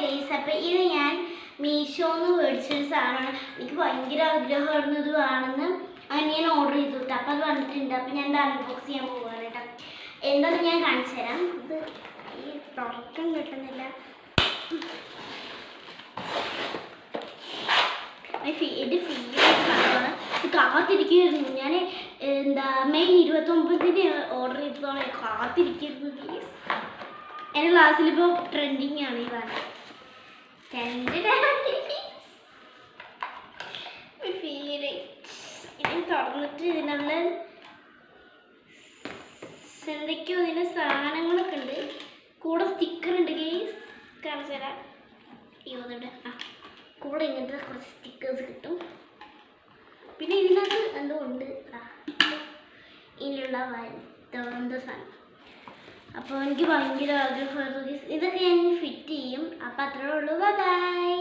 Guys, അപ്പം ഇത് ഞാൻ മീഷോന്ന് മേടിച്ചൊരു സാധനമാണ്. എനിക്ക് ഭയങ്കര ആഗ്രഹമായിരുന്നു ഇത് വേണമെന്ന്. അങ്ങനെ ഞാൻ ഓർഡർ ചെയ്തു കേട്ടോ. അപ്പം അത് വന്നിട്ടുണ്ട്. അപ്പം ഞാൻ അൺബോക്സ് ചെയ്യാൻ പോവുകയാണ് കേട്ടോ. എന്താണെന്ന് ഞാൻ കാണിച്ചു തരാം. ഇത് ഈ തുറക്കാൻ കിട്ടുന്നില്ല. എൻ്റെ ഫീലിംഗ് സാധനമാണ്. ഇത് കാത്തിരിക്കുമായിരുന്നു. ഞാൻ മെയ് 29 ഓർഡർ ചെയ്തതാണ്. കാത്തിരിക്കുന്നു പ്ലീസ്. എൻ്റെ ക്ലാസ്സിലിപ്പോൾ ട്രെൻഡിങ് ആണ് ഈ സാധനം. ഇനി തുറന്നിട്ട് ഇതിനുള്ള എന്തൊക്കെയോ ഇതിൻ്റെ സാധനങ്ങളൊക്കെ ഉണ്ട്. കൂടെ സ്റ്റിക്കർ ഉണ്ട് ഗെയ്സ്, കാണിച്ചു തരാം. ഇവിടെ കൂടെ ഇങ്ങനത്തെ കുറച്ച് സ്റ്റിക്കേഴ്സ് കിട്ടും. പിന്നെ ഇതിനകത്ത് എന്തോ ഉണ്ട്, ഇതിലുള്ള എന്തോ സാധനം. അപ്പോൾ എനിക്ക് ഭയങ്കര ആഗ്രഹമായിരുന്നു. ഇതൊക്കെ ഞാൻ ഫിറ്റ് ചെയ്യും. അപ്പോൾ അത്രേ ഉള്ളൂ. ബൈ.